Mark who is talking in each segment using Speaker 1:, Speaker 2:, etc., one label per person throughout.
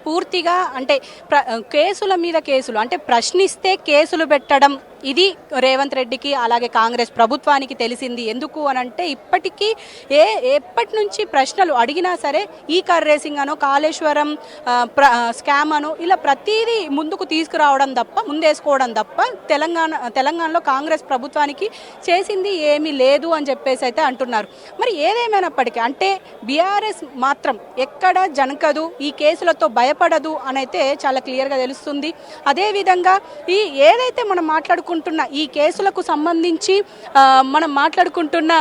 Speaker 1: పూర్తిగా అంటే కేసుల మీద కేసులు అంటే ప్రశ్నిస్తే కేసులు పెట్టడం ఇది రేవంత్ రెడ్డికి అలాగే కాంగ్రెస్ ప్రభుత్వానికి తెలిసింది. ఎందుకు అనంటే ఇప్పటికీ ఎప్పటి నుంచి ప్రశ్నలు అడిగినా సరే ఈ కార్ రేసింగ్ అనో కాళేశ్వరం స్కామ్ అనో ఇలా ప్రతిదీ ముందుకు తీసుకురావడం తప్ప ముందేసుకోవడం తప్ప తెలంగాణలో కాంగ్రెస్ ప్రభుత్వానికి చేసింది ఏమీ లేదు అని చెప్పేసి అయితే అంటున్నారు. మరి ఏదేమైనప్పటికీ అంటే బీఆర్ఎస్ మాత్రం ఎక్కడ జనకదు, ఈ కేసులతో భయపడదు అని అయితే చాలా క్లియర్గా తెలుస్తుంది. అదేవిధంగా ఏదైతే మనం మాట్లాడుకుంటున్న ఈ కేసులకు సంబంధించి మనం మాట్లాడుకుంటున్న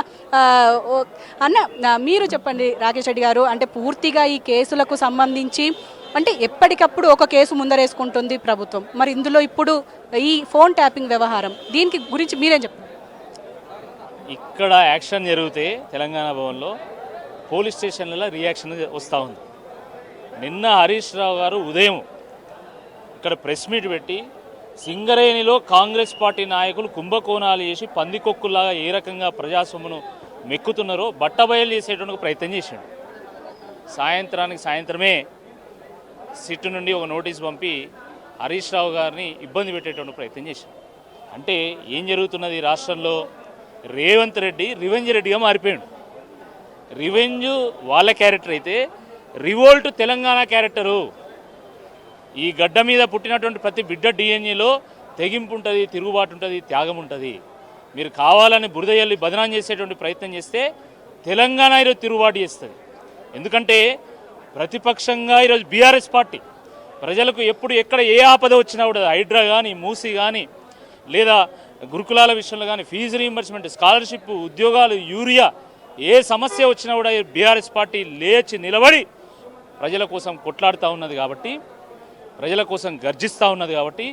Speaker 1: మీరు చెప్పండి రాకేష్ రెడ్డి గారు, అంటే పూర్తిగా ఈ కేసులకు సంబంధించి అంటే ఎప్పటికప్పుడు ఒక కేసు ముందరేసుకుంటుంది ప్రభుత్వం. మరి ఇందులో ఇప్పుడు ఈ ఫోన్ ట్యాపింగ్ వ్యవహారం దీనికి గురించి మీరేం చెప్తారు?
Speaker 2: ఇక్కడ యాక్షన్ జరిగితే తెలంగాణ భవన్లో పోలీస్ స్టేషన్లలో రియాక్షన్ వస్తూ ఉంది. నిన్న హరీష్ రావు గారు ఉదయం ఇక్కడ ప్రెస్ మీట్ పెట్టి సింగరేణిలో కాంగ్రెస్ పార్టీ నాయకులు కుంభకోణాలు చేసి పందికొక్కులాగా ఏ రకంగా ప్రజాస్వామ్యను మెక్కుతున్నారో బట్టబయలు చేసేటువంటి ప్రయత్నం చేశాడు. సాయంత్రమే సిట్టు నుండి ఒక నోటీస్ పంపి హరీష్ రావు గారిని ఇబ్బంది పెట్టేటువంటి ప్రయత్నం చేశాడు. అంటే ఏం జరుగుతున్నది రాష్ట్రంలో? రేవంత్ రెడ్డి రివెంజ్ రెడ్డిగా మారిపోయాడు. రివెంజ్ వాళ్ళ క్యారెక్టర్ అయితే రివోల్ట్ తెలంగాణ క్యారెక్టరు. ఈ గడ్డ మీద పుట్టినటువంటి ప్రతి బిడ్డ డిఎన్ఏలో తెగింపు ఉంటుంది, తిరుగుబాటు ఉంటుంది, త్యాగం ఉంటుంది. మీరు కావాలని బురదయ్యల్ని బదనాం చేసేటువంటి ప్రయత్నం చేస్తే తెలంగాణ ఈరోజు తిరుగుబాటు చేస్తుంది. ఎందుకంటే ప్రతిపక్షంగా ఈరోజు బీఆర్ఎస్ పార్టీ ప్రజలకు ఎప్పుడు ఎక్కడ ఏ ఆపద వచ్చినా కూడా హైడ్రా కానీ మూసీ కానీ లేదా గురుకులాల విషయంలో కానీ ఫీజు రీయింబర్స్మెంట్, స్కాలర్షిప్, ఉద్యోగాలు, యూరియా ఏ సమస్య వచ్చినా కూడా బీఆర్ఎస్ పార్టీ లేచి నిలబడి ప్రజల కోసం కొట్లాడుతూ ఉన్నది కాబట్టి, ప్రజల కోసం గర్జిస్తూ ఉన్నది కాబట్టి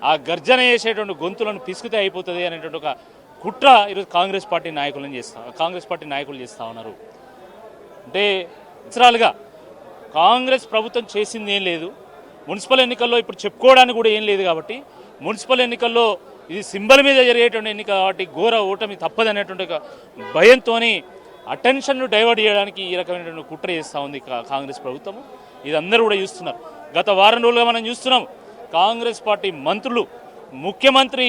Speaker 2: ఆ గర్జన చేసేటువంటి గొంతులను పిసుకుతే అయిపోతుంది అనేటువంటి ఒక కుట్ర ఈరోజు కాంగ్రెస్ పార్టీ నాయకులు చేస్తూ ఉన్నారు. అంటే సంవత్సరాలుగా కాంగ్రెస్ ప్రభుత్వం చేసింది ఏం లేదు. మున్సిపల్ ఎన్నికల్లో ఇప్పుడు చెప్పుకోవడానికి కూడా ఏం లేదు కాబట్టి మున్సిపల్ ఎన్నికల్లో ఇది సింబల్ మీద జరిగేటువంటి ఎన్నిక కాబట్టి ఘోర ఓటమి తప్పదనేటువంటి ఒక భయంతో అటెన్షన్ను డైవర్ట్ చేయడానికి ఈ రకమైనటువంటి కుట్ర చేస్తూ ఉంది కాంగ్రెస్ ప్రభుత్వం. ఇది అందరూ కూడా చూస్తున్నారు. గత వారం రోజులుగా మనం చూస్తున్నాం కాంగ్రెస్ పార్టీ మంత్రులు, ముఖ్యమంత్రి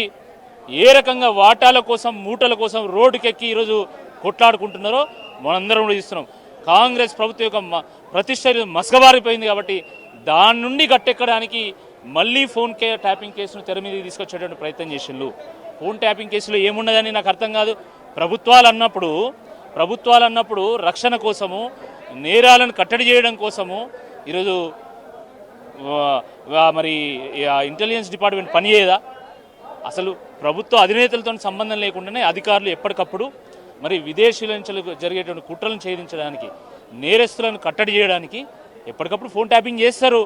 Speaker 2: ఏ రకంగా వాటాల కోసం మూటల కోసం రోడ్డుకెక్కి ఈరోజు కొట్లాడుకుంటున్నారో మనందరం కూడా చూస్తున్నాం. కాంగ్రెస్ ప్రభుత్వం యొక్క ప్రతిష్ట మసకబారిపోయింది కాబట్టి దాని నుండి గట్టెక్కడానికి మళ్ళీ ట్యాపింగ్ కేసును తెర మీద తీసుకొచ్చేటువంటి ప్రయత్నం చేసిండ్రు. ఫోన్ ట్యాపింగ్ కేసులో ఏమున్నదని నాకు అర్థం కాదు. ప్రభుత్వాలు అన్నప్పుడు రక్షణ కోసము, నేరాలను కట్టడి చేయడం కోసము ఈరోజు మరి ఇంటెలిజెన్స్ డిపార్ట్మెంట్ పనిచేయదా? అసలు ప్రభుత్వ అధినేతలతో సంబంధం లేకుండానే అధికారులు ఎప్పటికప్పుడు మరి విదేశీయుల నుంచి జరిగేటువంటి కుట్రలను ఛేదించడానికి, నేరస్తులను కట్టడి చేయడానికి ఎప్పటికప్పుడు ఫోన్ ట్యాపింగ్ చేస్తారు.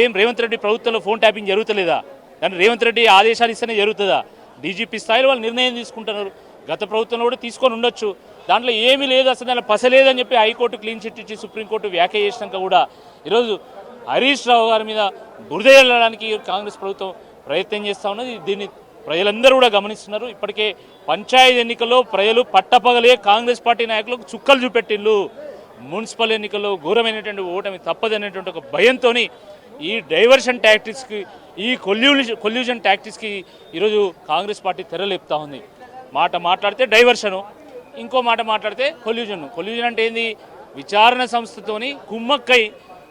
Speaker 2: ఏం రేవంత్ రెడ్డి ప్రభుత్వంలో ఫోన్ ట్యాపింగ్ జరుగుతలేదా? కానీ రేవంత్ రెడ్డి ఆదేశాలు ఇస్తేనే జరుగుతుందా? డీజీపీ స్థాయిలో వాళ్ళు నిర్ణయం తీసుకుంటున్నారు. గత ప్రభుత్వంలో కూడా తీసుకొని ఉండొచ్చు. దాంట్లో ఏమీ లేదు, అసలు దాంట్లో పసలేదని చెప్పి హైకోర్టు క్లీన్ చిట్ ఇచ్చి సుప్రీంకోర్టు వ్యాఖ్య చేసినాక కూడా ఈరోజు హరీష్ రావు గారి మీద బురద వెళ్ళడానికి కాంగ్రెస్ ప్రభుత్వం ప్రయత్నం చేస్తూ ఉన్నది. దీన్ని ప్రజలందరూ కూడా గమనిస్తున్నారు. ఇప్పటికే పంచాయతీ ఎన్నికల్లో ప్రజలు పట్టపగలే కాంగ్రెస్ పార్టీ నాయకులకు చుక్కలు చూపెట్టిళ్ళు. మున్సిపల్ ఎన్నికల్లో ఘోరమైనటువంటి ఓటమి తప్పదనేటువంటి ఒక భయంతో ఈ డైవర్షన్ టాక్టిక్స్కి, ఈ కొల్యూషన్ టాక్టిక్స్కి ఈరోజు కాంగ్రెస్ పార్టీ తెరలేపుతా ఉంది. మాట్లాడితే డైవర్షను, ఇంకో మాట మాట్లాడితే కొల్యూజన్ అంటే ఏంది? విచారణ సంస్థతోని కుమ్మక్కై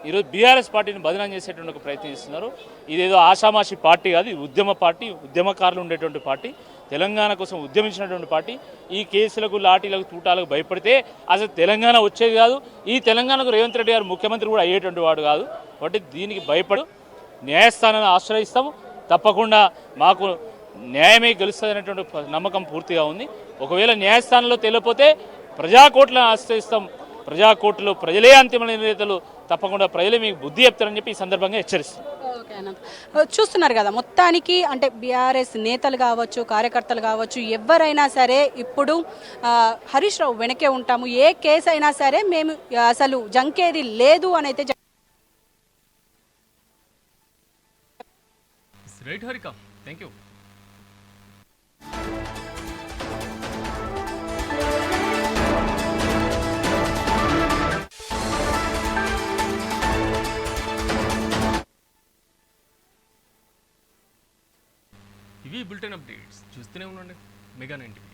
Speaker 2: ఈరోజు బీఆర్ఎస్ పార్టీని బదనాం చేసేటువంటి ఒక ప్రయత్నం చేస్తున్నారు. ఇదేదో ఆషామాషి పార్టీ కాదు, ఉద్యమ పార్టీ, ఉద్యమకారులు ఉండేటువంటి పార్టీ, తెలంగాణ కోసం ఉద్యమించినటువంటి పార్టీ. ఈ కేసులకు, లాఠీలకు, తూటాలకు భయపడితే అసలు తెలంగాణ వచ్చేది కాదు. ఈ తెలంగాణకు రేవంత్ రెడ్డి గారు ముఖ్యమంత్రి కూడా అయ్యేటువంటి వాడు కాదు. కాబట్టి దీనికి భయపడు న్యాయస్థానాన్ని ఆశ్రయిస్తాము. తప్పకుండా మాకు న్యాయమే గెలుస్తుంది అనేటువంటి నమ్మకం పూర్తిగా ఉంది. ఒకవేళ న్యాయస్థానంలో తెలియకపోతే ప్రజాకోర్టులను ఆశ్రయిస్తాం. ప్రజాకోర్టులో ప్రజలే అంతిమ నిర్ణేతలు, తప్పకుండా ప్రజలే మీకు బుద్ధి చెప్తారని చెప్పి ఈ సందర్భంగా హెచ్చరిస్తాం.
Speaker 1: చూస్తున్నారు కదా, మొత్తానికి అంటే బీఆర్ఎస్ నేతలు కావచ్చు, కార్యకర్తలు కావచ్చు, ఎవరైనా సరే ఇప్పుడు హరీష్ రావు వెనకే ఉంటాము, ఏ కేసు అయినా సరే మేము అసలు జంకేది లేదు అని అయితే
Speaker 3: థ్యాంక్ యూ. ఇవి బులెటిన్ అప్డేట్స్ చూస్తూనే ఉండండి మెగా 9 టీవీ.